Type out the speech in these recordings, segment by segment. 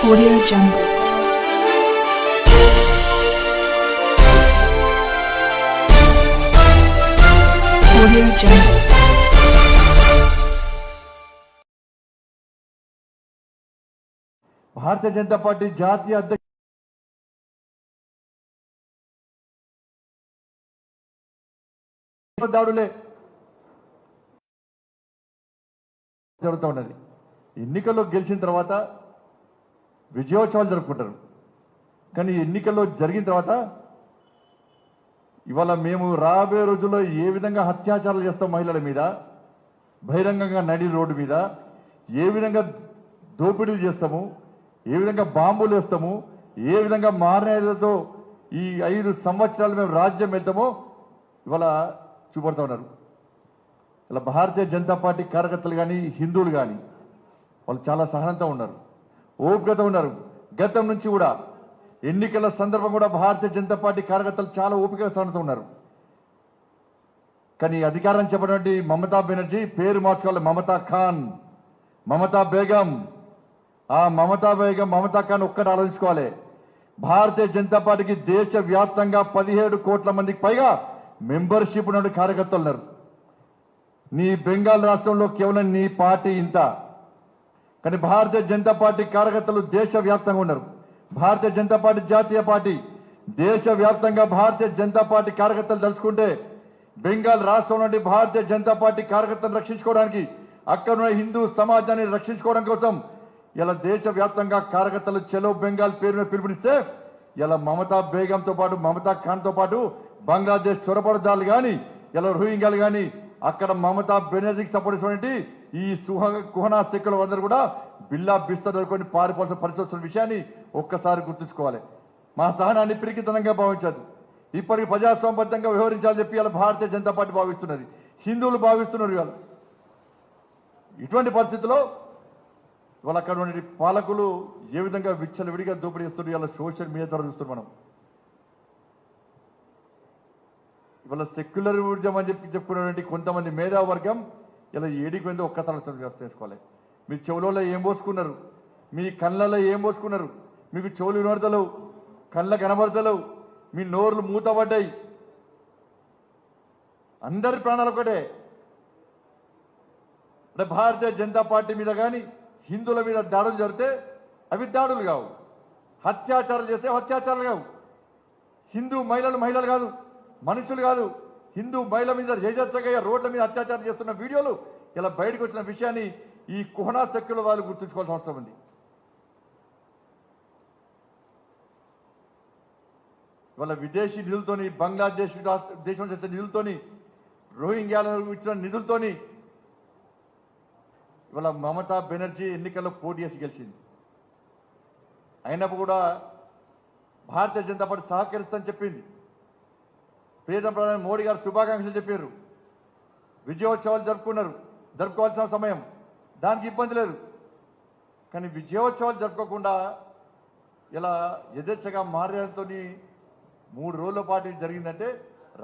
Audio Jungle. Audio Jungle. Bharatiya Janata party जातीय अध्यक्ष దాడులే జరుగుతూ ఉన్నది. ఎన్నికల్లో గెలిచిన తర్వాత విజయోత్సవాలు జరుపుకుంటారు. కానీ ఎన్నికల్లో జరిగిన తర్వాత ఇవాళ మేము రాబోయే రోజుల్లో ఏ విధంగా అత్యాచారాలు చేస్తాం, మహిళల మీద బహిరంగంగా నడి రోడ్డు మీద ఏ విధంగా దోపిడీలు చేస్తాము, ఏ విధంగా బాంబులు వేస్తాము, ఏ విధంగా మారణాయుధాలతో ఈ 5 సంవత్సరాలు మేము రాజ్యం వెళ్తామో ఇవాళ చూపడుతూ ఉన్నారు. ఇలా భారతీయ జనతా పార్టీ కార్యకర్తలు కానీ హిందువులు కానీ వాళ్ళు చాలా సహనంతో ఉన్నారు, ఓపికతో ఉన్నారు. గతం నుంచి కూడా ఎన్నికల సందర్భం కూడా భారతీయ జనతా పార్టీ కార్యకర్తలు చాలా ఓపిక సహనంతో ఉన్నారు. కానీ అధికారం చెప్పినటువంటి మమతా బెనర్జీ పేరు మార్చుకోవాలి, మమతా ఖాన్, మమతా బేగం. ఆ మమతా బేగం, మమతా ఖాన్ ఒక్కటి ఆలోచించుకోవాలి. భారతీయ జనతా పార్టీకి దేశవ్యాప్తంగా 17 కోట్ల మందికి పైగా మెంబర్షిప్ ఉన్న కార్యకర్తలు ఉన్నారు. నీ బెంగాల్ రాష్ట్రంలో కేవలం నీ పార్టీ ఇంత. కానీ భారతీయ జనతా పార్టీ కార్యకర్తలు దేశవ్యాప్తంగా ఉన్నారు. భారతీయ జనతా పార్టీ జాతీయ పార్టీ దేశవ్యాప్తంగా భారతీయ జనతా పార్టీ కార్యకర్తలు తలుచుకుంటే బెంగాల్ రాష్ట్రం నుండి భారతీయ జనతా పార్టీ కార్యకర్తలను రక్షించుకోవడానికి, అక్కడున్న హిందూ సమాజాన్ని రక్షించుకోవడం కోసం ఇలా దేశవ్యాప్తంగా కార్యకర్తలు చలో బెంగాల్ పేరు మీద పిలుపునిస్తే ఇలా మమతా బేగంతో పాటు మమతా ఖాన్తో పాటు బంగ్లాదేశ్ చొరబడదారులు కానీ ఇలా రోహింగ్యాలు కానీ అక్కడ మమతా బెనర్జీకి సపోర్ట్ చేసినటువంటి ఈ కుహనా శక్తుల అందరూ కూడా బిల్లా బిస్తర్ కొన్ని పారిపోవాల్సిన పరిస్థితి వస్తున్న విషయాన్ని ఒక్కసారి గుర్తుంచుకోవాలి. మా సహనాన్ని పిరికితనంగా భావించదు. ఇప్పటికి ప్రజాస్వామ్యబద్ధంగా వ్యవహరించాలని చెప్పి ఇలా భారతీయ జనతా పార్టీ భావిస్తున్నది, హిందువులు భావిస్తున్నారు. ఇవాళ ఇటువంటి పరిస్థితుల్లో ఇవాళ అక్కడ ఉన్న పాలకులు ఏ విధంగా విచ్చలవిడిగా దోపిడీ చేస్తున్నారు. ఇవాళ సోషల్ మీడియా ద్వారా చూస్తున్నారు. మనం ఇవాళ సెక్యులర్ ఊర్జం అని చెప్పుకున్నటువంటి కొంతమంది మేధావర్గం ఇలా ఏడికి వెళ్తే ఒక్కసారి చేసుకోవాలి. మీ చెవులలో ఏం పోసుకున్నారు, మీ కళ్ళలో ఏం పోసుకున్నారు, మీకు చెవులు వినబడతలేవు, కళ్ళ కనబడతలేవు, మీ నోర్లు మూతపడ్డాయి. అందరి ప్రాణాలు ఒకటే. అంటే భారతీయ జనతా పార్టీ మీద కానీ హిందువుల మీద దాడులు జరిగితే అవి దాడులు కావు, అత్యాచారాలు చేస్తే అత్యాచారాలు కావు. హిందూ మహిళలు కాదు, మనుషులు కాదు, హిందూ మహిళల మీద జయజచ్చగా రోడ్ల మీద అత్యాచారం చేస్తున్న వీడియోలు ఇలా బయటకు వచ్చిన విషయాన్ని ఈ కుహనా శక్తుల వాళ్ళు గుర్తుంచుకోవాల్సిన అవసరం ఉంది. ఇవాళ విదేశీ నిధులతోని, బంగ్లాదేశ్ దేశం చేసే నిధులతోని, రోహింగ్యాలకు ఇచ్చిన నిధులతోని ఇవాళ మమతా బెనర్జీ ఎన్నికల్లో పోటీ చేసి గెలిచింది. అయినప్పుడు కూడా భారతీయ జనతా పార్టీ సహకరిస్తుందని చెప్పింది. ప్రియతమ ప్రధాని మోడీ గారు శుభాకాంక్షలు చెప్పారు, విజయోత్సవాలు జరుపుకోవాల్సిన సమయం, దానికి ఇబ్బంది లేదు. కానీ విజయోత్సవాలు జరుపుకోకుండా ఇలా యథేచ్ఛగా మారేతో 3 రోజుల పాటు జరిగిందంటే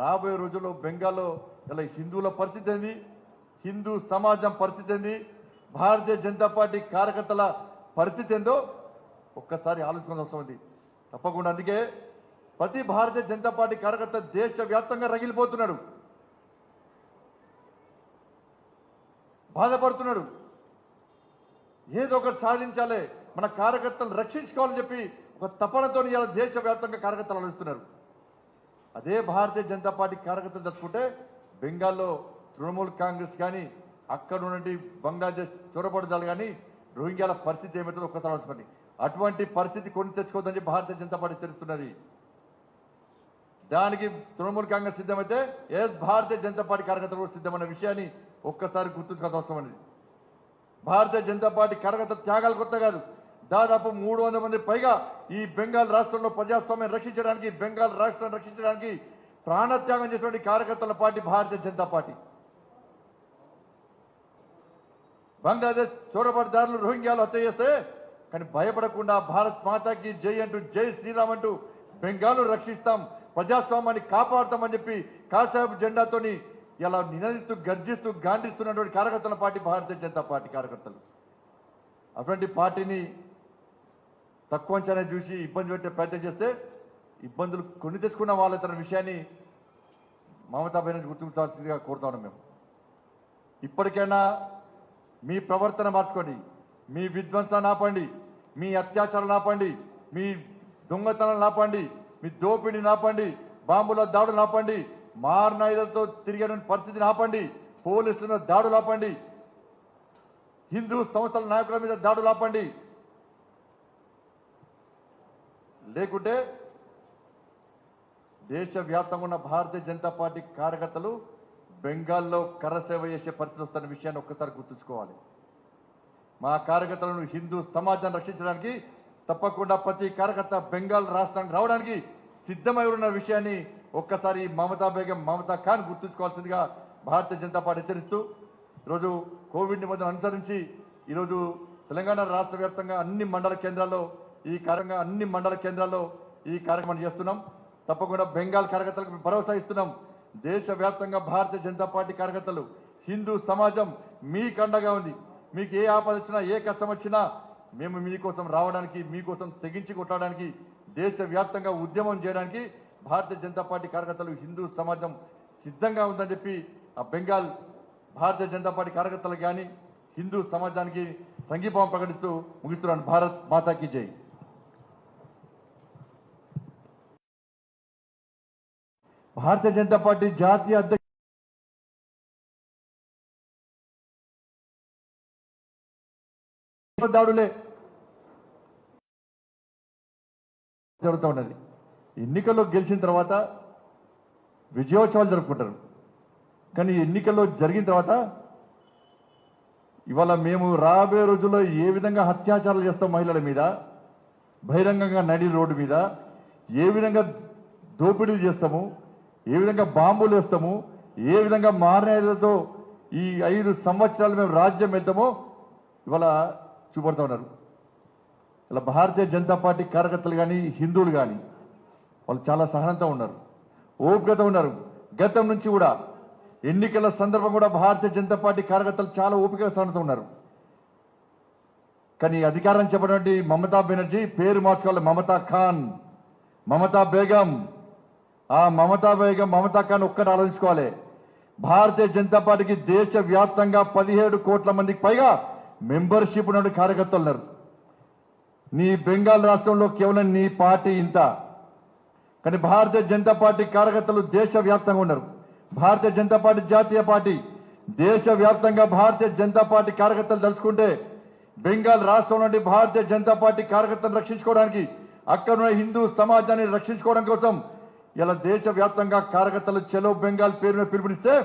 రాబోయే రోజుల్లో బెంగాల్లో ఇలా హిందువుల పరిస్థితి ఏంది, హిందూ సమాజం పరిస్థితి ఏంది, భారతీయ జనతా పార్టీ కార్యకర్తల పరిస్థితి ఏందో ఒక్కసారి ఆలోచించాల్సిన అవసరం ఉంది తప్పకుండా. అందుకే ప్రతి భారతీయ జనతా పార్టీ కార్యకర్త దేశవ్యాప్తంగా రగిలిపోతున్నాడు, బాధపడుతున్నాడు. ఏదో ఒకటి సాధించాలి, మన కార్యకర్తలను రక్షించుకోవాలని చెప్పి ఒక తపనతో ఇలా దేశవ్యాప్తంగా కార్యకర్తలు ఆలోచిస్తున్నారు. అదే భారతీయ జనతా పార్టీ కార్యకర్తలు తట్టుకుంటే బెంగాల్లో తృణమూల్ కాంగ్రెస్ కానీ అక్కడ ఉన్నటువంటి బంగ్లాదేశ్ చొరబడదాలు కానీ రోహింగ్యాల పరిస్థితి ఏమవుతుందో ఒక్కసారి ఆలోచించండి. అటువంటి పరిస్థితి కొని తెచ్చుకోవద్దని భారతీయ జనతా పార్టీ తెలుస్తున్నది. దానికి తృణమూల్ కాంగ్రెస్ సిద్ధమైతే భారతీయ జనతా పార్టీ కార్యకర్తలు సిద్ధమన్న విషయాన్ని ఒక్కసారి గుర్తుంచుకోవాల్సిన అవసరం అనేది. భారతీయ జనతా పార్టీ కార్యకర్తల త్యాగాలు కొత్త కాదు. దాదాపు 300 మంది పైగా ఈ బెంగాల్ రాష్ట్రంలో ప్రజాస్వామ్యం రక్షించడానికి, బెంగాల్ రాష్ట్రాన్ని రక్షించడానికి ప్రాణత్యాగం చేసినటువంటి కార్యకర్తల పార్టీ భారతీయ జనతా పార్టీ. బంగ్లాదేశ్ చొరబడిదారులు రోహింగ్యాలు హత్య చేస్తే కానీ భయపడకుండా భారత్ మాతాకి జై అంటూ, జై శ్రీరామ్ అంటూ బెంగాల్ను రక్షిస్తాం, ప్రజాస్వామ్యాన్ని కాపాడుతామని చెప్పి కాషాయపు జెండాతోని ఇలా నినదిస్తూ గర్జిస్తూ గాండిస్తున్నటువంటి కార్యకర్తల పార్టీ భారతీయ జనతా పార్టీ కార్యకర్తలు. అటువంటి పార్టీని తక్కువ అంచనా చూసి ఇబ్బంది పెట్టే ప్రయత్నం చేస్తే ఇబ్బందులు కొని తెచ్చుకున్న వాళ్ళ తన విషయాన్ని మమతా బెనర్జీ గుర్తించాల్సిందిగా కోరుతా ఉన్నాం మేము. ఇప్పటికైనా మీ ప్రవర్తన మార్చుకోండి, మీ విధ్వంసాన్ని ఆపండి, మీ అత్యాచారాలు ఆపండి, మీ దొంగతనాలను ఆపండి, మీ దోపిడీని ఆపండి, బాంబుల దాడులు ఆపండి, మారణాయుధాలతో తిరిగే పరిస్థితిని ఆపండి, పోలీసుల మీద దాడులు ఆపండి, హిందూ సంస్థల నాయకుల మీద దాడులు ఆపండి. లేకుంటే దేశవ్యాప్తంగా ఉన్న భారతీయ జనతా పార్టీ కార్యకర్తలు బెంగాల్లో కరసేవ చేసే పరిస్థితి వస్తున్న విషయాన్ని ఒక్కసారి గుర్తుంచుకోవాలి. మా కార్యకర్తలను హిందూ సమాజాన్ని రక్షించడానికి తప్పకుండా ప్రతి కార్యకర్త బెంగాల్ రాష్ట్రానికి రావడానికి సిద్ధమై ఉన్న విషయాన్ని ఒక్కసారి మమతా బేగం, మమతా ఖాన్ గుర్తుంచుకోవాల్సిందిగా భారతీయ జనతా పార్టీ హెచ్చరిస్తూ ఈరోజు కోవిడ్ నిబంధనలు అనుసరించి ఈరోజు తెలంగాణ రాష్ట్ర వ్యాప్తంగా అన్ని మండల కేంద్రాల్లో ఈ కార్యక్రమం చేస్తున్నాం. తప్పకుండా బెంగాల్ కార్యకర్తలకు భరోసా ఇస్తున్నాం. దేశవ్యాప్తంగా భారతీయ జనతా పార్టీ కార్యకర్తలు, హిందూ సమాజం మీకు అండగా ఉంది. మీకు ఏ ఆపద వచ్చినా, ఏ కష్టం వచ్చినా మేము మీకోసం రావడానికి, మీకోసం తెగించి కొట్టడానికి, దేశవ్యాప్తంగా ఉద్యమం చేయడానికి భారతీయ జనతా పార్టీ కార్యకర్తలు, హిందూ సమాజం సిద్ధంగా ఉందని చెప్పి ఆ బెంగాల్ భారతీయ జనతా పార్టీ కార్యకర్తలకు కానీ హిందూ సమాజానికి సంఘీభావం ప్రకటిస్తూ ముగిస్తున్నాను. భారత్ మాతాకి జై. భారతీయ జనతా పార్టీ జాతీయ అధ్యక్షుడు దాడులే జరుగుతూ ఉన్నది. ఎన్నికల్లో గెలిచిన తర్వాత విజయోత్సవాలు జరుపుకుంటారు. కానీ ఎన్నికల్లో జరిగిన తర్వాత ఇవాళ మేము రాబోయే రోజుల్లో ఏ విధంగా అత్యాచారాలు చేస్తాం, మహిళల మీద బహిరంగంగా నడి రోడ్డు మీద ఏ విధంగా దోపిడీలు చేస్తాము, ఏ విధంగా బాంబులు వేస్తాము, ఏ విధంగా మారణాయుధాలతో ఈ 5 సంవత్సరాలు మేము రాజ్యం వెళ్తామో ఇవాళ చూపడుతూ ఉన్నారు. ఇలా భారతీయ జనతా పార్టీ కార్యకర్తలు కానీ హిందువులు కానీ వాళ్ళు చాలా సహనంతో ఉన్నారు, ఓపికత ఉన్నారు. గతం నుంచి కూడా ఎన్నికల సందర్భం కూడా భారతీయ జనతా పార్టీ కార్యకర్తలు చాలా ఓపిక సహనంతో ఉన్నారు. కానీ అధికారం చెప్పినటువంటి మమతా బెనర్జీ పేరు మార్చుకోవాలి, మమతా ఖాన్, మమతా బేగం. ఆ మమతా బేగం, మమతా ఖాన్ ఒక్కటి ఆలోచించుకోవాలి. భారతీయ జనతా పార్టీకి దేశవ్యాప్తంగా 17 కోట్ల మందికి పైగా మెంబర్షిప్ ఉన్న కార్యకర్తలు ఉన్నారు. నీ బెంగాల్ రాష్ట్రంలో కేవలం నీ పార్టీ ఇంత. కానీ భారతీయ జనతా పార్టీ కార్యకర్తలు దేశవ్యాప్తంగా ఉన్నారు. భారతీయ జనతా పార్టీ జాతీయ పార్టీ దేశవ్యాప్తంగా భారతీయ జనతా పార్టీ కార్యకర్తలు తలుచుకుంటే బెంగాల్ రాష్ట్రం నుండి భారతీయ జనతా పార్టీ కార్యకర్తలను రక్షించుకోవడానికి, అక్కడ ఉన్న హిందూ సమాజాన్ని రక్షించుకోవడం కోసం ఇలా దేశవ్యాప్తంగా కార్యకర్తలు చలో బెంగాల్ పేరును పిలుపునిస్తే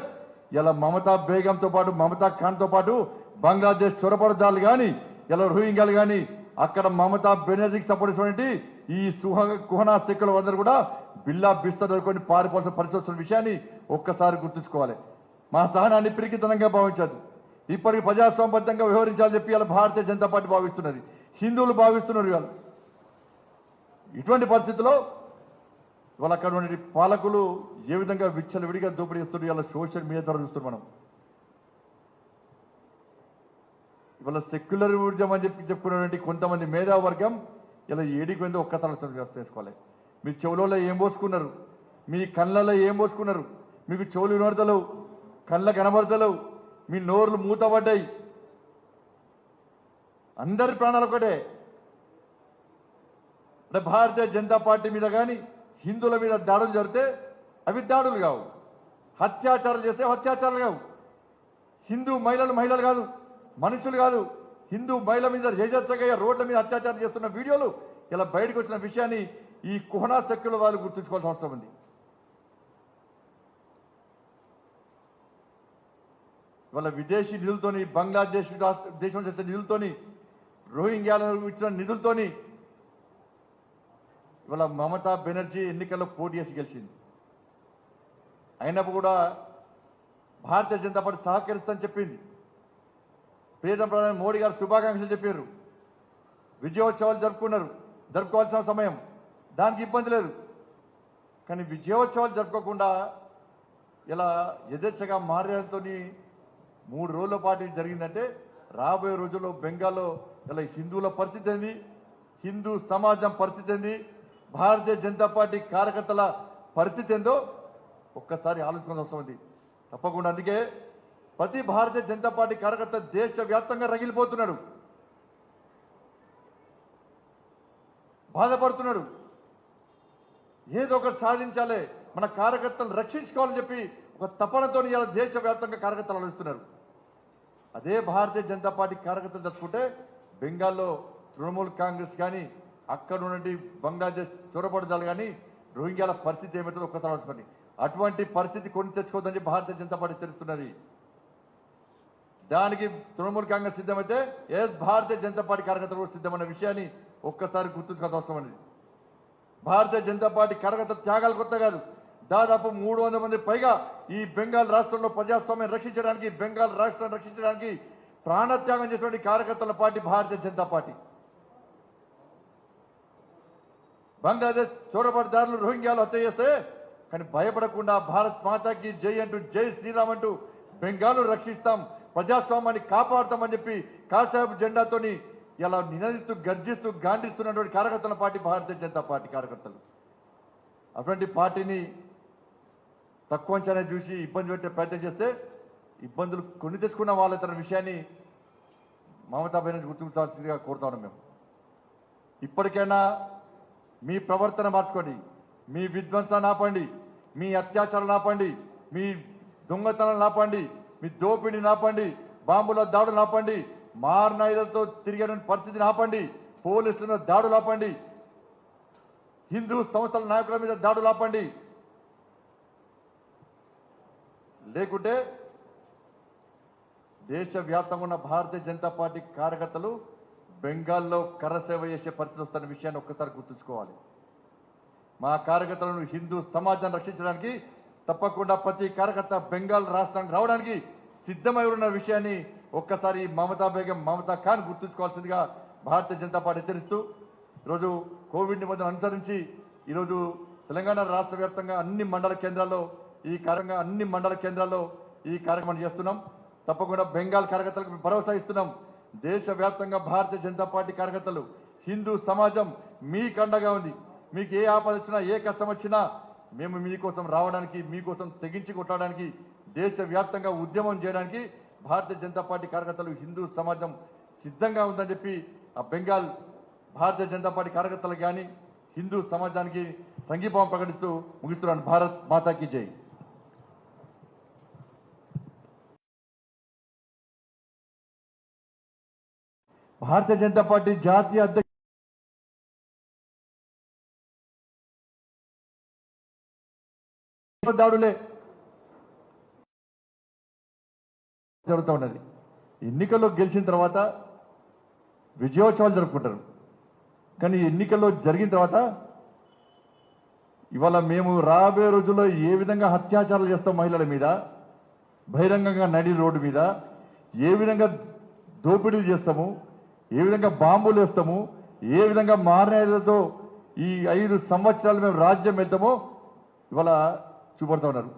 ఇలా మమతా బేగంతో పాటు, మమతా ఖాన్తో పాటు బంగ్లాదేశ్ చొరపడదాలు కానీ, ఇలా రోహింగ్యాలు కానీ, అక్కడ మమతా బెనర్జీకి సపోర్ట్ ఇచ్చినటువంటి ఈ కుహనా శక్తులు అందరూ కూడా బిల్లా బిస్తర్ దొరుకుని పారిపోవాల్సిన పరిస్థితి వస్తున్న విషయాన్ని ఒక్కసారి గుర్తుంచుకోవాలి. మా సహనాన్ని పిరికితనంగా భావించదు. ఇప్పటికి ప్రజాస్వామ్యబద్ధంగా వ్యవహరించాలని చెప్పి ఇలా భారతీయ జనతా పార్టీ భావిస్తున్నది, హిందువులు భావిస్తున్నారు. ఇవాళ ఇటువంటి పరిస్థితుల్లో ఇవాళ అక్కడ ఉన్న పాలకులు ఏ విధంగా విచ్చలవిడిగా దోపిడీ చేస్తున్నారు. ఇలా సోషల్ మీడియా ద్వారా చూస్తున్నాం మనం. ఇవాళ సెక్యులర్ ఊర్జం అని చెప్పుకున్నటువంటి కొంతమంది మేధావర్గం ఇలా ఏడికి వెందో ఒక్కసారి చేసుకోవాలి. మీ చెవులలో ఏం పోసుకున్నారు, మీ కళ్ళలో ఏం పోసుకున్నారు, మీకు చెవులు వినబడతలేవు, కళ్ళ కనబడతలేవు, మీ నోర్లు మూతపడ్డాయి. అందరి ప్రాణాలు ఒకటే. అంటే భారతీయ జనతా పార్టీ మీద కానీ హిందువుల మీద దాడులు జరిగితే అవి దాడులు కావు, అత్యాచారాలు చేస్తే అత్యాచారాలు కావు. హిందూ మహిళలు కాదు, మనుషులు కాదు, హిందూ మహిళ మీద యజచ్చగా రోడ్ల మీద అత్యాచారం చేస్తున్న వీడియోలు ఇలా బయటకు వచ్చిన విషయాన్ని ఈ కుహనా శక్తుల వాళ్ళు గుర్తుంచుకోవాల్సిన అవసరం ఉంది. ఇవాళ విదేశీ నిధులతోని, బంగ్లాదేశ్ దేశం చేసే నిధులతోని, రోహింగ్యాలకు ఇచ్చిన నిధులతోని ఇవాళ మమతా బెనర్జీ ఎన్నికల్లో పోటీ చేసి గెలిచింది. అయినప్పుడు కూడా భారతీయ జనతా పార్టీ సహకరిస్తుందని చెప్పింది. ప్రియతమ ప్రధాని మోడీ గారు శుభాకాంక్షలు చెప్పారు, విజయోత్సవాలు జరుపుకోవాల్సిన సమయం, దానికి ఇబ్బంది లేదు. కానీ విజయోత్సవాలు జరుపుకోకుండా ఇలా యథేచ్ఛగా మారేలతో 3 రోజుల పాటు జరిగిందంటే రాబోయే రోజుల్లో బెంగాల్లో ఇలా హిందువుల పరిస్థితి ఏంది, హిందూ సమాజం పరిస్థితి ఏంది, భారతీయ జనతా పార్టీ కార్యకర్తల పరిస్థితి ఏందో ఒక్కసారి ఆలోచించుకోవాల్సి వస్తుంది. తప్పకుండా అందుకే ప్రతి భారతీయ జనతా పార్టీ కార్యకర్త దేశవ్యాప్తంగా రగిలిపోతున్నాడు, బాధపడుతున్నాడు. ఏదో ఒకటి సాధించాలి, మన కార్యకర్తలను రక్షించుకోవాలని చెప్పి ఒక తపనతో ఇలా దేశవ్యాప్తంగా కార్యకర్తలు ఆలోచిస్తున్నారు. అదే భారతీయ జనతా పార్టీ కార్యకర్తలు తలుచుకుంటే బెంగాల్లో తృణమూల్ కాంగ్రెస్ కానీ అక్కడ నుండి బంగ్లాదేశ్ చొరబడుదలు కానీ రోహింగ్యాల పరిస్థితి ఏమవుతుందో ఒక్కసారి ఆలోచించుకోండి. అటువంటి పరిస్థితి కొని తెచ్చుకోవద్దని భారతీయ జనతా పార్టీ తెలుస్తున్నది. దానికి తృణమూల్ కాంగ్రెస్ సిద్ధమైతే భారతీయ జనతా పార్టీ కార్యకర్తలు కూడా సిద్ధమన్న విషయాన్ని ఒక్కసారి గుర్తుంచుకోవాల్సిన అవసరం ఉంది. భారతీయ జనతా పార్టీ కార్యకర్తల త్యాగాలు కొత్త కాదు. దాదాపు 300 మంది పైగా ఈ బెంగాల్ రాష్ట్రంలో ప్రజాస్వామ్యం రక్షించడానికి, బెంగాల్ రాష్ట్రాన్ని రక్షించడానికి ప్రాణత్యాగం చేసినటువంటి కార్యకర్తల పార్టీ భారతీయ జనతా పార్టీ. బంగ్లాదేశ్ చొరబడిదారులు రోహింగ్యాలు హత్య చేస్తే కానీ భయపడకుండా భారత్ మాతాకి జై అంటూ, జై శ్రీరామ్ అంటూ బెంగాల్ రక్షిస్తాం, ప్రజాస్వామ్యాన్ని కాపాడుతామని చెప్పి కాషాయపు జెండాతోని ఇలా నినదిస్తూ గర్జిస్తూ గాండిస్తున్నటువంటి కార్యకర్తల పార్టీ భారతీయ జనతా పార్టీ కార్యకర్తలు. అటువంటి పార్టీని తక్కువ అంచనా చూసి ఇబ్బంది పెట్టే ప్రయత్నం చేస్తే ఇబ్బందులు కొని తెచ్చుకున్న వాళ్ళ తన విషయాన్ని మమతా బెనర్జీ గుర్తించాల్సిందిగా కోరుతా ఉన్నాం. మేము ఇప్పటికైనా మీ ప్రవర్తన మార్చుకోండి, మీ విధ్వంసాన్ని ఆపండి, మీ అత్యాచారాలు ఆపండి, మీ దొంగతనాలను ఆపండి, మీ దోపిడీని ఆపండి, బాంబుల దాడులు ఆపండి, మారణాయుధాలతో తిరిగే పరిస్థితిని ఆపండి, పోలీసుల మీద దాడులు ఆపండి, హిందూ సంస్థల నాయకుల మీద దాడులు ఆపండి. లేకుంటే దేశవ్యాప్తంగా ఉన్న భారతీయ జనతా పార్టీ కార్యకర్తలు బెంగాల్లో కరసేవ చేసే పరిస్థితి వస్తున్న విషయాన్ని ఒక్కసారి గుర్తుంచుకోవాలి. మా కార్యకర్తలను హిందూ సమాజాన్ని రక్షించడానికి తప్పకుండా ప్రతి కార్యకర్త బెంగాల్ రాష్ట్రానికి రావడానికి సిద్ధమై ఉన్న విషయాన్ని ఒక్కసారి మమతా బేగం, మమతా ఖాన్ గుర్తుంచుకోవాల్సిందిగా భారతీయ జనతా పార్టీ హెచ్చరిస్తూ ఈరోజు కోవిడ్ నిబంధనలు అనుసరించి ఈరోజు తెలంగాణ రాష్ట్ర వ్యాప్తంగా అన్ని మండల కేంద్రాల్లో ఈ కార్యక్రమం చేస్తున్నాం. తప్పకుండా బెంగాల్ కార్యకర్తలకు భరోసా ఇస్తున్నాం. దేశవ్యాప్తంగా భారతీయ జనతా పార్టీ కార్యకర్తలు, హిందూ సమాజం మీకు అండగా ఉంది. మీకు ఏ ఆపద వచ్చినా, ఏ కష్టం వచ్చినా మేము మీకోసం రావడానికి, మీకోసం తెగించి కొట్టడానికి, దేశవ్యాప్తంగా ఉద్యమం చేయడానికి భారతీయ జనతా పార్టీ కార్యకర్తలు, హిందూ సమాజం సిద్ధంగా ఉందని చెప్పి ఆ బెంగాల్ భారతీయ జనతా పార్టీ కార్యకర్తలకు కానీ హిందూ సమాజానికి సంఘీభావం ప్రకటిస్తూ ముగిస్తున్నాను. భారత్ మాతాకి జై. భారతీయ జనతా పార్టీ జాతీయ అధ్యక్షుడు దాడులే జరుగుతూ ఉన్నది. ఎన్నికల్లో గెలిచిన తర్వాత విజయోత్సవాలు జరుపుకుంటారు, కానీ ఎన్నికల్లో జరిగిన తర్వాత ఇవాళ మేము రాబోయే రోజుల్లో ఏ విధంగా అత్యాచారాలు చేస్తాం, మహిళల మీద బహిరంగంగా నడి రోడ్డు మీద ఏ విధంగా దోపిడీలు చేస్తాము, ఏ విధంగా బాంబులు వేస్తాము, ఏ విధంగా మారణాయుధాలతో ఈ 5 సంవత్సరాలు మేము రాజ్యం వెళ్తామో ఇవాళ చూపడుతూ ఉన్నారు.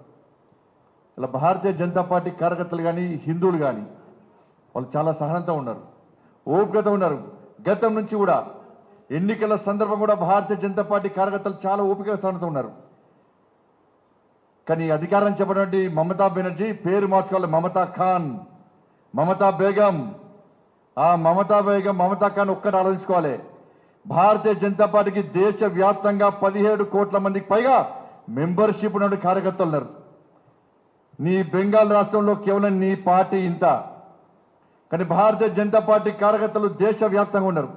ఇలా భారతీయ జనతా పార్టీ కార్యకర్తలు కానీ హిందువులు కానీ వాళ్ళు చాలా సహనంతో ఉన్నారు, ఓపికతో ఉన్నారు. గతం నుంచి కూడా ఎన్నికల సందర్భం కూడా భారతీయ జనతా పార్టీ కార్యకర్తలు చాలా ఓపిక సహనంతో ఉన్నారు. కానీ అధికారం చెప్పినటువంటి మమతా బెనర్జీ పేరు మార్చుకోవాలి, మమతా ఖాన్, మమతా బేగం. ఆ మమతా బేగం, మమతా ఖాన్ ఒక్కటి ఆలోచించుకోవాలి. భారతీయ జనతా పార్టీకి దేశవ్యాప్తంగా 17 కోట్ల మందికి పైగా మెంబర్షిప్ ఉన్న కార్యకర్తలు ఉన్నారు. నీ బెంగాల్ రాష్ట్రంలో కేవలం నీ పార్టీ ఇంత, కానీ భారతీయ జనతా పార్టీ కార్యకర్తలు దేశవ్యాప్తంగా ఉన్నారు.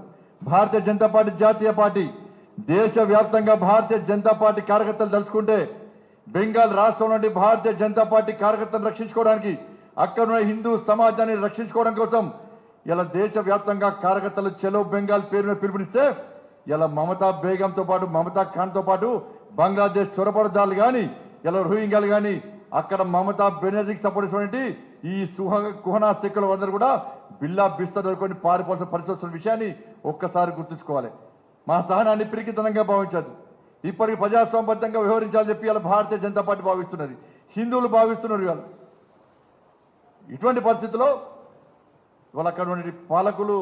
భారతీయ జనతా పార్టీ జాతీయ పార్టీ దేశవ్యాప్తంగా భారతీయ జనతా పార్టీ కార్యకర్తలు తలుచుకుంటే బెంగాల్ రాష్ట్రం నుండి భారతీయ జనతా పార్టీ కార్యకర్తలను రక్షించుకోవడానికి, అక్కడ ఉన్న హిందూ సమాజాన్ని రక్షించుకోవడం కోసం ఇలా దేశవ్యాప్తంగా కార్యకర్తలు చలో బెంగాల్ పేరును పిలుపునిస్తే ఇలా మమతా బేగంతో పాటు, మమతా ఖాన్తో పాటు బంగ్లాదేశ్ చొరబడిదారులు కానీ, ఇలా రోహింగ్యాలు కానీ, అక్కడ మమతా బెనర్జీకి సపోర్ట్ చేసినటువంటి ఈ కుహనా శక్తులు అందరూ కూడా బిల్లా బిస్తర్ దొరుకుని పారిపోవాల్సిన పరిస్థితి వస్తున్న విషయాన్ని ఒక్కసారి గుర్తుంచుకోవాలి. మా సహనాన్ని పిరికితనంగా భావించదు, ఇప్పటికి ప్రజాస్వామ్యబద్ధంగా వ్యవహరించాలని చెప్పి ఇలా భారతీయ జనతా పార్టీ భావిస్తున్నది, హిందువులు భావిస్తున్నారు. ఇవాళ ఇటువంటి పరిస్థితుల్లో ఇవాళ అక్కడ ఉండే పాలకులు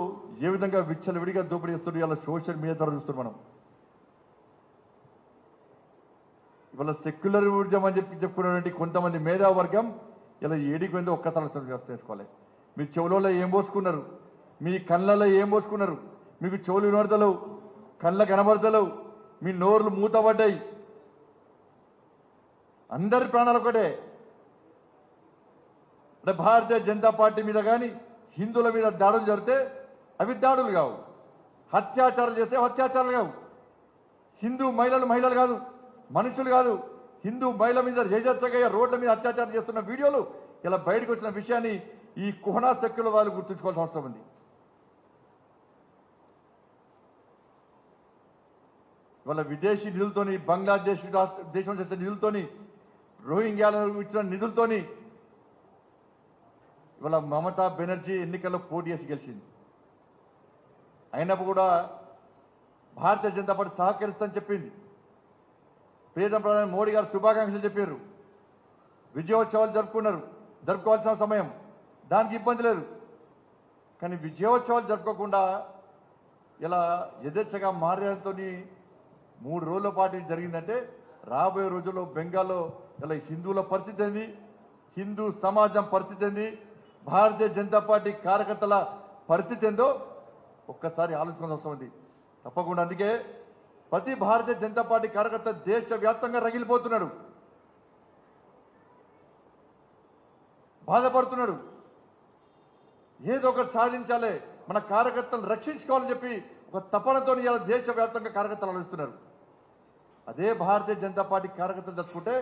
ఏ విధంగా విచ్చలవిడిగా దోపిడీ చేస్తున్నారు ఇలా సోషల్ మీడియా ద్వారా చూస్తున్నాం మనం. ఇవాళ సెక్యులర్ ఊర్జం అని చెప్పుకున్నటువంటి కొంతమంది మేధావర్గం ఇలా ఏడికి పోయిందో ఒక్క తలతో చేసుకోవాలి. మీ చెవులలో ఏం పోసుకున్నారు, మీ కళ్ళలో ఏం పోసుకున్నారు, మీకు చెవులు వినబడతలేవు, కళ్ళ కనబడతలేవు, మీ నోర్లు మూతపడ్డాయి. అందరి ప్రాణాలు ఒకటే. అంటే భారతీయ జనతా పార్టీ మీద కానీ హిందువుల మీద దాడులు జరిగితే అవి దాడులు కావు, అత్యాచారాలు చేస్తే అత్యాచారాలు కావు. హిందూ మహిళలు కాదు, మనుషులు కాదు, హిందూ మహిళ మీద యజచ్చగా రోడ్ల మీద అత్యాచారం చేస్తున్న వీడియోలు ఇలా బయటకు వచ్చిన విషయాన్ని ఈ కుహనా శక్తుల వాళ్ళు గుర్తుంచుకోవాల్సిన అవసరం ఉంది. ఇవాళ విదేశీ నిధులతోని, బంగ్లాదేశ్ దేశం చేసే నిధులతోని, రోహింగ్యాలకు ఇచ్చిన నిధులతోని ఇవాళ మమతా బెనర్జీ ఎన్నికల్లో పోటీ చేసి గెలిచింది. అయినప్పుడు కూడా భారతీయ జనతా పార్టీ సహకరిస్తుందని చెప్పింది. ప్రియతమ ప్రధాని మోడీ గారు శుభాకాంక్షలు చెప్పారు, విజయోత్సవాలు జరుపుకోవాల్సిన సమయం, దానికి ఇబ్బంది లేదు. కానీ విజయోత్సవాలు జరుపుకోకుండా ఇలా యథేచ్ఛగా మర్యాదతో 3 రోజుల పాటు జరిగిందంటే రాబోయే రోజుల్లో బెంగాల్లో ఇలా హిందువుల పరిస్థితి ఏంది, హిందూ సమాజం పరిస్థితి ఏంది, భారతీయ జనతా పార్టీ కార్యకర్తల పరిస్థితి ఏందో ఒక్కసారి ఆలోచించుకోవాల్సి వస్తుంది తప్పకుండా. అందుకే ప్రతి భారతీయ జనతా పార్టీ కార్యకర్త దేశవ్యాప్తంగా రగిలిపోతున్నాడు, బాధపడుతున్నాడు. ఏదో ఒకటి సాధించాలి, మన కార్యకర్తలను రక్షించుకోవాలని చెప్పి ఒక తపనతో ఇలా దేశవ్యాప్తంగా కార్యకర్తలు ఆలోచిస్తున్నారు. అదే భారతీయ జనతా పార్టీ కార్యకర్తలు తెచ్చుకుంటే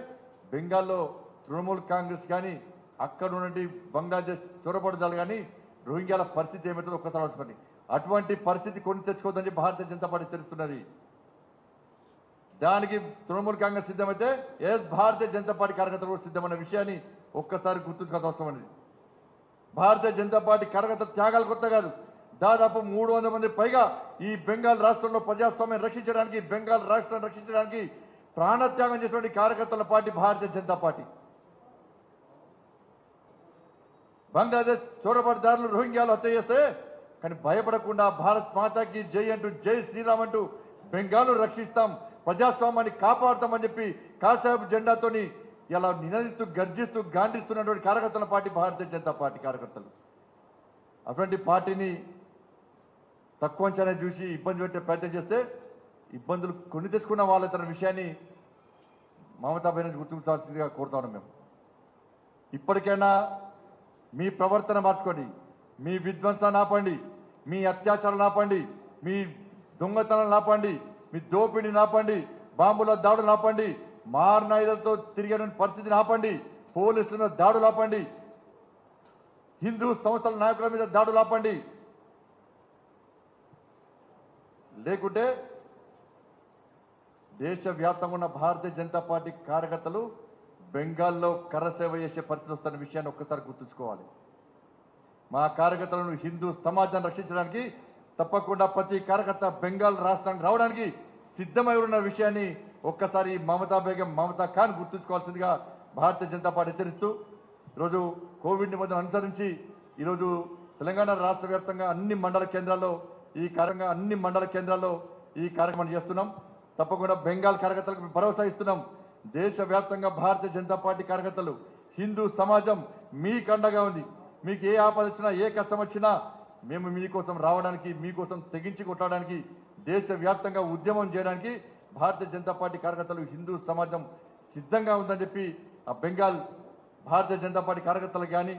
బెంగాల్లో తృణమూల్ కాంగ్రెస్ కానీ అక్కడ ఉన్నటువంటి బంగ్లాదేశ్ చొరబడుదలు కానీ రోహింగ్యాల పరిస్థితి ఏమిటో ఒక్కసారి ఆలోచించండి. అటువంటి పరిస్థితి కొని తెచ్చుకోవద్దని భారతీయ జనతా పార్టీ తెలుస్తున్నది. దానికి తృణమూల్ కాంగ్రెస్ సిద్ధమైతే భారతీయ జనతా పార్టీ కార్యకర్తలు కూడా సిద్ధమన్న విషయాన్ని ఒక్కసారి గుర్తుంచుకోవాల్సిన అవసరం ఉంది. భారతీయ జనతా పార్టీ కార్యకర్త త్యాగాలు కొత్త కాదు. దాదాపు 300 మంది పైగా ఈ బెంగాల్ రాష్ట్రంలో ప్రజాస్వామ్యం రక్షించడానికి, బెంగాల్ రాష్ట్రాన్ని రక్షించడానికి ప్రాణత్యాగం చేసినటువంటి కార్యకర్తల పార్టీ భారతీయ జనతా పార్టీ. బంగ్లాదేశ్ చొరబడిదారులు రోహింగ్యాలు హత్య చేస్తే కానీ భయపడకుండా భారత్ మాతాకి జై అంటూ, జై శ్రీరామ్ అంటూ బెంగాల్ను రక్షిస్తాం, ప్రజాస్వామ్యాన్ని కాపాడుతామని చెప్పి కాషాయపు జెండాతోని ఇలా నినదిస్తూ గర్జిస్తూ గాండిస్తున్నటువంటి కార్యకర్తల పార్టీ భారతీయ జనతా పార్టీ కార్యకర్తలు. అటువంటి పార్టీని తక్కువ అంచనా చూసి ఇబ్బంది పెట్టే ప్రయత్నం చేస్తే ఇబ్బందులు కొని తెచ్చుకున్న వాళ్ళ తన విషయాన్ని మమతా బెనర్జీ గుర్తించాల్సిందిగా కోరుతా ఉన్నాం. మేము ఇప్పటికైనా మీ ప్రవర్తన మార్చుకోండి, మీ విధ్వంసాన్ని ఆపండి, మీ అత్యాచారాలు ఆపండి, మీ దొంగతనాలు ఆపండి, మీ దోపిడీని ఆపండి, బాంబుల దాడులు ఆపండి, మారణాయుధాలతో తిరిగే పరిస్థితిని ఆపండి, పోలీసుల మీద దాడులు ఆపండి, హిందూ సంస్థల నాయకుల మీద దాడులు ఆపండి. లేకుంటే దేశవ్యాప్తంగా ఉన్న భారతీయ జనతా పార్టీ కార్యకర్తలు బెంగాల్లో కరసేవ చేసే పరిస్థితి వస్తున్న విషయాన్ని ఒక్కసారి గుర్తుంచుకోవాలి. మా కార్యకర్తలను హిందూ సమాజాన్ని రక్షించడానికి తప్పకుండా ప్రతి కార్యకర్త బెంగాల్ రాష్ట్రానికి రావడానికి సిద్ధమై ఉన్న విషయాన్ని ఒక్కసారి మమతా ఖాన్ గుర్తుంచుకోవాల్సిందిగా భారతీయ జనతా పార్టీ హెచ్చరిస్తూ ఈరోజు కోవిడ్ నిబంధనలు అనుసరించి ఈరోజు తెలంగాణ రాష్ట్ర వ్యాప్తంగా అన్ని మండల కేంద్రాల్లో ఈ కార్యక్రమం చేస్తున్నాం. తప్పకుండా బెంగాల్ కార్యకర్తలకు భరోసా ఇస్తున్నాం. దేశవ్యాప్తంగా భారతీయ జనతా పార్టీ కార్యకర్తలు, హిందూ సమాజం మీకు అండగా ఉంది. మీకు ఏ ఆపద వచ్చినా, ఏ కష్టం వచ్చినా మేము మీకోసం రావడానికి, మీకోసం తెగించి కొట్టడానికి, దేశవ్యాప్తంగా ఉద్యమం చేయడానికి భారతీయ జనతా పార్టీ కార్యకర్తలు, హిందూ సమాజం సిద్ధంగా ఉందని చెప్పి ఆ బెంగాల్ భారతీయ జనతా పార్టీ కార్యకర్తలకు కానీ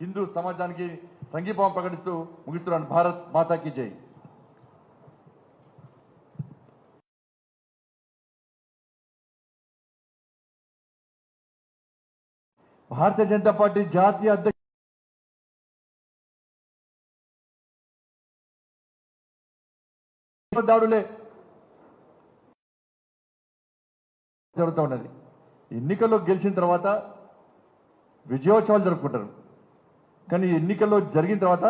హిందూ సమాజానికి సంఘీభావం ప్రకటిస్తూ ముగిస్తున్నాను. భారత్ మాతాకి జై. భారతీయ జనతా పార్టీ జాతీయ అధ్యక్షుడు దాడులే జరుగుతూ ఉన్నది. ఎన్నికల్లో గెలిచిన తర్వాత విజయోత్సవాలు జరుపుకుంటారు. కానీ ఎన్నికల్లో జరిగిన తర్వాత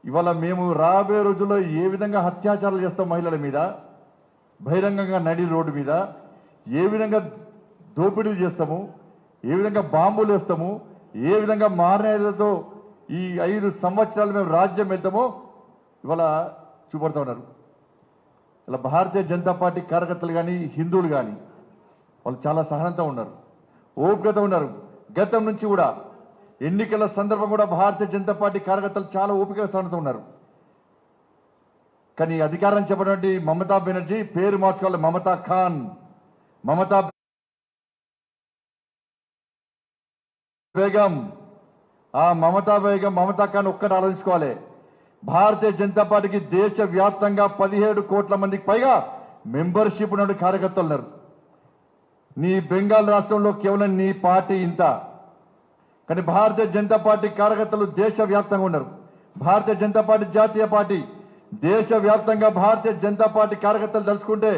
ఇవాళ మేము రాబోయే రోజుల్లో ఏ విధంగా అత్యాచారాలు చేస్తాం, మహిళల మీద బహిరంగంగా నడి రోడ్డు మీద ఏ విధంగా దోపిడీలు చేస్తాము, ఏ విధంగా బాంబులు వేస్తాము, ఏ విధంగా మారణాయుధాలతో ఈ 5 సంవత్సరాలు మేము రాజ్యం వెళ్తామో ఇవాళ చూపడుతూ ఉన్నారు. ఇలా భారతీయ జనతా పార్టీ కార్యకర్తలు కానీ హిందువులు కానీ వాళ్ళు చాలా సహనంతో ఉన్నారు, ఓపికతో ఉన్నారు. గతం నుంచి కూడా ఎన్నికల సందర్భం కూడా భారతీయ జనతా పార్టీ కార్యకర్తలు చాలా ఓపిక సహనంతో ఉన్నారు. కానీ అధికారం చెప్పినటువంటి మమతా బెనర్జీ పేరు మార్చుకోవాలి, మమతా ఖాన్. మమతా బేగం, ఆ మమతా బేగం మమతా ఖాన్ ఒక్కటి ఆలోచించుకోవాలి. భారతీయ జనతా పార్టీకి దేశ వ్యాప్తంగా 17 కోట్ల మందికి పైగా మెంబర్షిప్ ఉన్న కార్యకర్తలు ఉన్నారు. నీ బెంగాల్ రాష్ట్రంలో కేవలం నీ పార్టీ ఇంత, కానీ భారతీయ జనతా పార్టీ కార్యకర్తలు దేశ వ్యాప్తంగా ఉన్నారు. భారతీయ జనతా పార్టీ జాతీయ పార్టీ దేశ వ్యాప్తంగా భారతీయ జనతా పార్టీ కార్యకర్తలు తలుచుకుంటే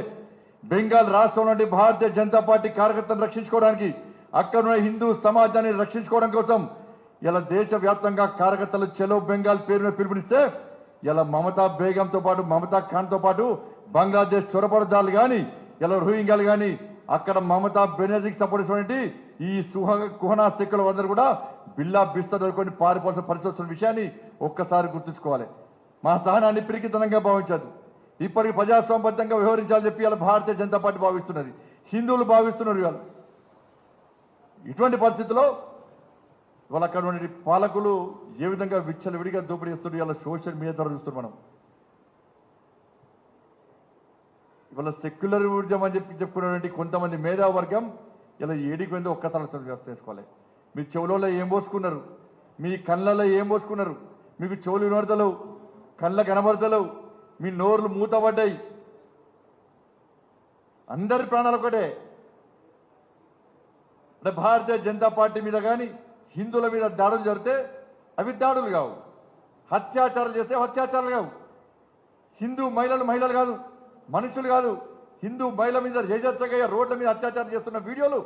బెంగాల్ రాష్ట్రం నుండి భారతీయ జనతా పార్టీ కార్యకర్తలను రక్షించుకోవడానికి, అక్కడ ఉన్న హిందూ సమాజాన్ని రక్షించుకోవడం కోసం ఇలా దేశ వ్యాప్తంగా కార్యకర్తలు చలో బెంగాల్ పేరును పిలుపునిస్తే ఇలా మమతా బేగంతో పాటు మమతా ఖాన్తో పాటు బంగ్లాదేశ్ చొరపడదారులు కానీ ఇలా రోహింగ్యాలు కానీ అక్కడ మమతా బెనర్జీకి సపోర్ట్ ఇచ్చినటువంటి ఈ కుహనా శక్తులు అందరూ కూడా బిల్లా బిస్తరుకొని పారిపోవాల్సిన పరిస్థితి వస్తున్న విషయాన్ని ఒక్కసారి గుర్తుంచుకోవాలి. మా సహనాన్ని పిరికితనంగా భావించదు. ఇప్పటికి ప్రజాస్వామ్యబద్ధంగా వ్యవహరించాలని చెప్పి ఇలా భారతీయ జనతా పార్టీ భావిస్తున్నది, హిందువులు భావిస్తున్నారు. ఇవాళ ఇటువంటి పరిస్థితుల్లో ఇవాళ అక్కడ ఉన్న పాలకులు ఏ విధంగా విచ్చలవిడిగా దోపిడీ చేస్తున్నారు ఇలా సోషల్ మీడియా ద్వారా చూస్తున్నాం మనం. ఇవాళ సెక్యులర్ ఊర్జం అని చెప్పి చెప్పుకున్నటువంటి కొంతమంది మేధావర్గం ఇలా ఏడికి పోయిందో ఒక్కసారి చేసుకోవాలి. మీ చెవులలో ఏం పోసుకున్నారు, మీ కళ్ళలో ఏం పోసుకున్నారు, మీకు చెవులు వినబడతలేవు, కళ్ళ కనబడతలేవు, మీ నోర్లు మూతపడ్డాయి. అందరి ప్రాణాలు ఒకటే. అంటే భారతీయ జనతా పార్టీ మీద కానీ హిందువుల మీద దాడులు జరిగితే అవి దాడులు కావు, అత్యాచారాలు చేస్తే అత్యాచారాలు కావు. హిందూ మహిళలు కాదు, మనుషులు కాదు, హిందూ మహిళల మీద యజచ్చగా రోడ్ల మీద అత్యాచారం చేస్తున్న వీడియోలు